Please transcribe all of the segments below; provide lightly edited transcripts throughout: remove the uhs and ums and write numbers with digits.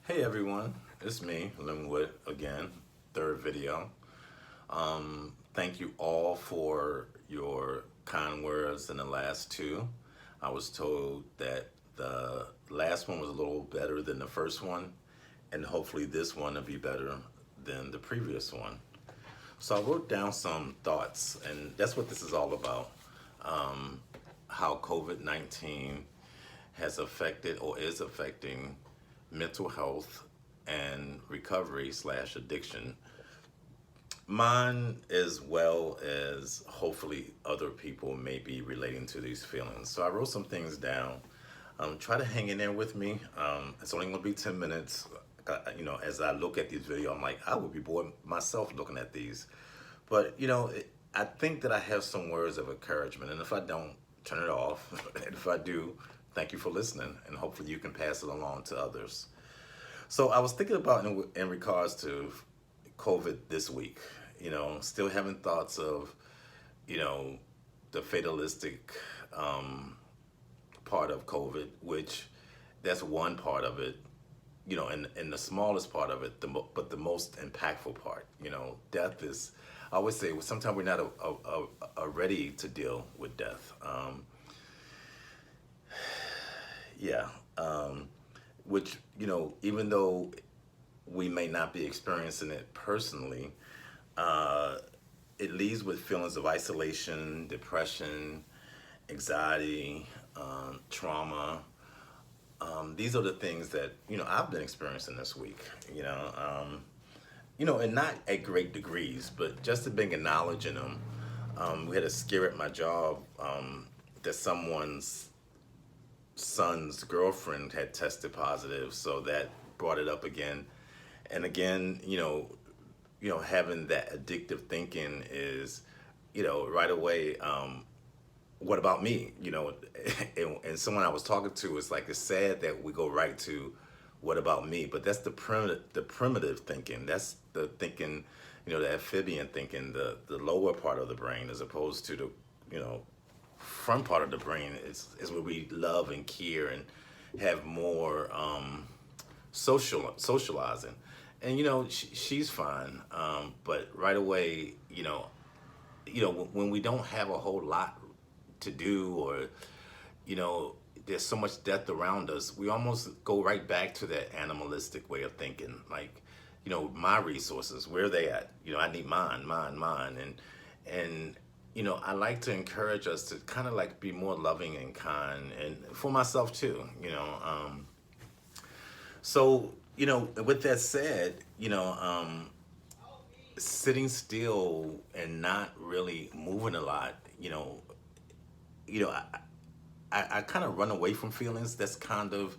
Hey everyone, it's me, Linwood, again, third video. Thank you all for your kind words in the last two. I was told that the last one was a little better than the first one, and hopefully this one will be better than the previous one. So I wrote down some thoughts, and that's what this is all about. How COVID-19 has affected or is affecting mental health and recovery slash addiction, mine as well as hopefully other people may be relating to these feelings. So I wrote some things down. Try to hang in there with me. It's only gonna be 10 minutes. As I look at these videos, I'm like, I would be bored myself looking at these. But I think that I have some words of encouragement, and if I don't, turn it off. And if I do, thank you for listening, and hopefully you can pass it along to others. So I was thinking about in regards to COVID this week, still having thoughts of, you know, the fatalistic part of COVID, which that's one part of it, and the smallest part of it, but the most impactful part, death is, I always say, sometimes we're not ready to deal with death. Yeah. Which, even though we may not be experiencing it personally, uh, it leaves with feelings of isolation, depression, anxiety, trauma. These are the things that, I've been experiencing this week, and not at great degrees, but just to being acknowledging them. We had a scare at my job that someone's son's girlfriend had tested positive, so that brought it up again. And again, having that addictive thinking is, right away, what about me? And someone I was talking to is like, it's sad that we go right to what about me, but that's the primitive thinking. That's the thinking, the amphibian thinking, the lower part of the brain, as opposed to the, front part of the brain is where we love and care and have more socializing. And she's fine, but right away, when we don't have a whole lot to do, or there's so much death around us, we almost go right back to that animalistic way of thinking. Like, my resources, where are they at? I need mine, and I like to encourage us to kind of like be more loving and kind, and for myself too. So with that said, sitting still and not really moving a lot, you know, I, I kind of run away from feelings. That's kind of,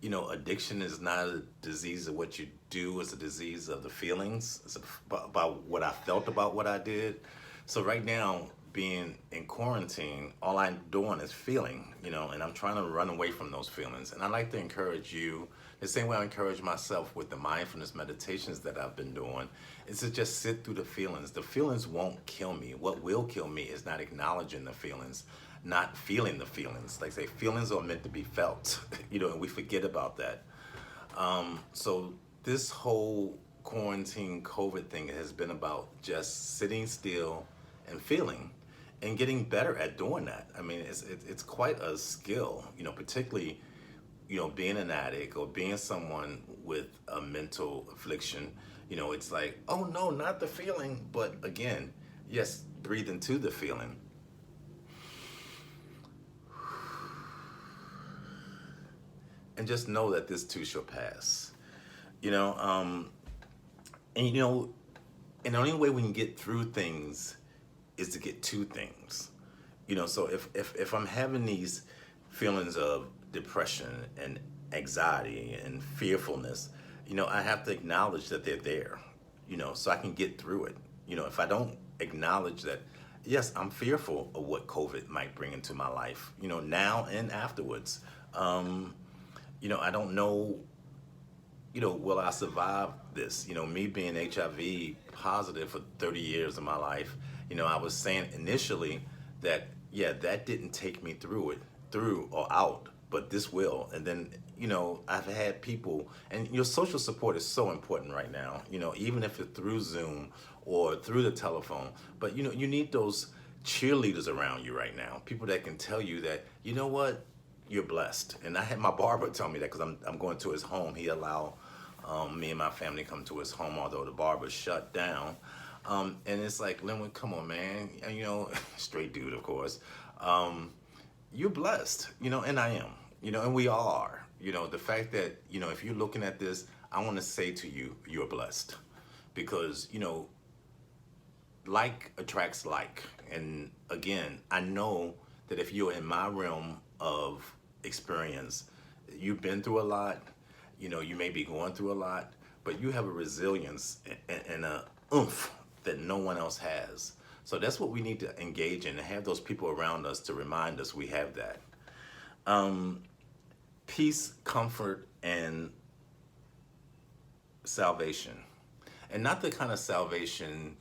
addiction is not a disease of what you do, it's a disease of the feelings. It's about what I felt about what I did. So right now, being in quarantine, all I'm doing is feeling, and I'm trying to run away from those feelings. And I like to encourage you, the same way I encourage myself with the mindfulness meditations that I've been doing, is to just sit through the feelings. The feelings won't kill me. What will kill me is not acknowledging the feelings, not feeling the feelings. Like I say, feelings are meant to be felt, and we forget about that. So this whole quarantine COVID thing has been about just sitting still and feeling and getting better at doing that. I mean, it's quite a skill, particularly, being an addict or being someone with a mental affliction. It's like, oh no, not the feeling, but again, yes, breathe into the feeling. And just know that this too shall pass. You know, and and the only way we can get through things is to get to things. So if I'm having these feelings of depression and anxiety and fearfulness, I have to acknowledge that they're there, so I can get through it. If I don't acknowledge that, yes, I'm fearful of what COVID might bring into my life, now and afterwards. I don't know, will I survive this? Me being HIV positive for 30 years of my life, I was saying initially that, yeah, that didn't take me through or out, but this will. And then, I've had people, and your social support is so important right now, even if it's through Zoom or through the telephone. But, you need those cheerleaders around you right now, people that can tell you that, you know what, you're blessed. And I had my barber tell me that because I'm going to his home. He allowed me and my family come to his home, although the barber shut down. And it's like, Linwood, come on, man. And, straight dude, of course. You're blessed, and I am, and we all are. The fact that, if you're looking at this, I want to say to you, you're blessed. Because, like attracts like. And again, I know that if you're in my realm of experience, you've been through a lot, you may be going through a lot, but you have a resilience and a oomph that no one else has. So that's what we need to engage in and have those people around us to remind us we have that. Peace, comfort, and salvation. And not the kind of salvation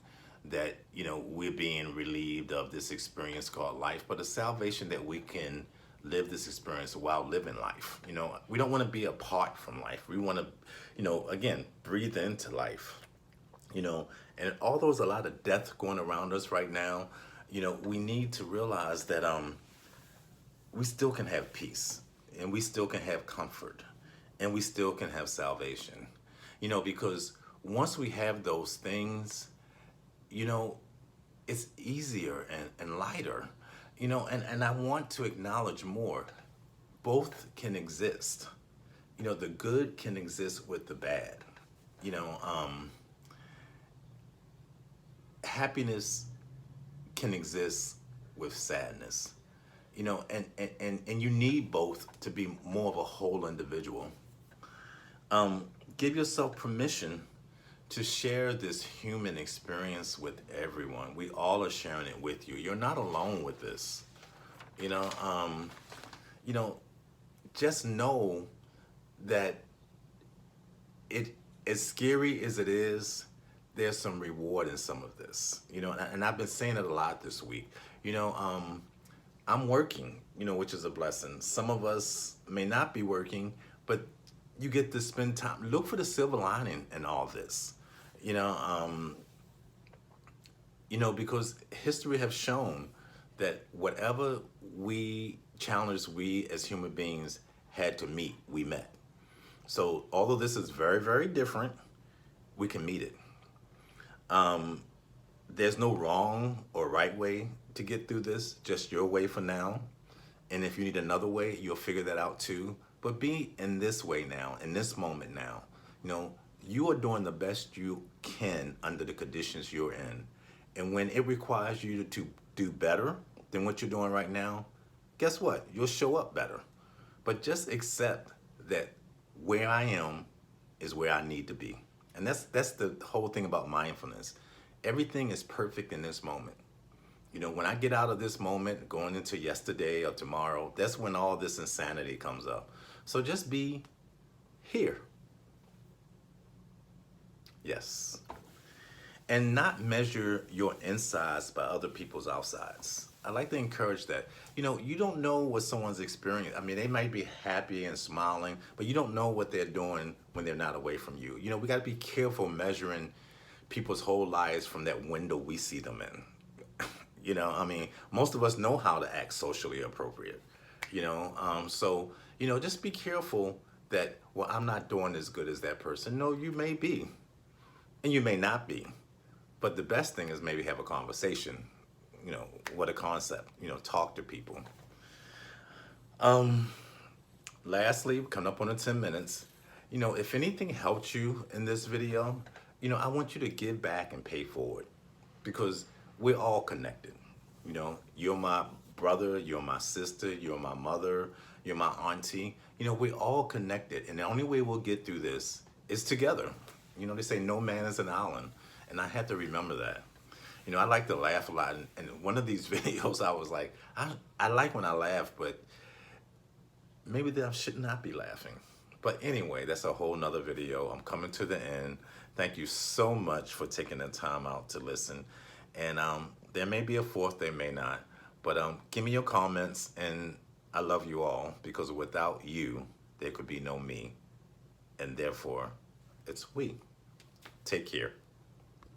that, we're being relieved of this experience called life, but a salvation that we can live this experience while living life. We don't want to be apart from life. We want to, again, breathe into life. And although there's a lot of death going around us right now, we need to realize that we still can have peace, and we still can have comfort, and we still can have salvation. Because once we have those things, it's easier and lighter, and I want to acknowledge more. Both can exist. The good can exist with the bad. Happiness can exist with sadness, and you need both to be more of a whole individual. Give yourself permission to share this human experience with everyone. We all are sharing it with you. You're not alone with this. Just know that it, as scary as it is, there's some reward in some of this, and I've been saying it a lot this week. I'm working, which is a blessing. Some of us may not be working, but you get to spend time. Look for the silver lining in all this, because history has shown that whatever challenge we as human beings had to meet, we met. So although this is very, very different, we can meet it. There's no wrong or right way to get through this, just your way for now. And if you need another way, you'll figure that out too. But be in this way now, in this moment now. You are doing the best you can under the conditions you're in. And when it requires you to do better than what you're doing right now, guess what? You'll show up better. But just accept that where I am is where I need to be. And that's the whole thing about mindfulness. Everything is perfect in this moment. When I get out of this moment, going into yesterday or tomorrow, that's when all this insanity comes up. So just be here. Yes. And not measure your insides by other people's outsides. I like to encourage that. You don't know what someone's experiencing. I mean, they might be happy and smiling, but you don't know what they're doing when they're not away from you. We got to be careful measuring people's whole lives from that window we see them in. Most of us know how to act socially appropriate, so, just be careful that, well, I'm not doing as good as that person. No, you may be, and you may not be, but the best thing is maybe have a conversation, what a concept, talk to people. Lastly, coming up on the 10 minutes, if anything helped you in this video, I want you to give back and pay forward, because we're all connected. You're my brother, you're my sister, you're my mother, you're my auntie. We're all connected, and the only way we'll get through this is together. They say no man is an island, and I had to remember that. I like to laugh a lot, and one of these videos I was like, I like when I laugh, but maybe I should not be laughing. But anyway, that's a whole nother video. I'm coming to the end. Thank you so much for taking the time out to listen. And there may be a fourth, there may not. But give me your comments, and I love you all, because without you, there could be no me, and therefore it's we. Take care.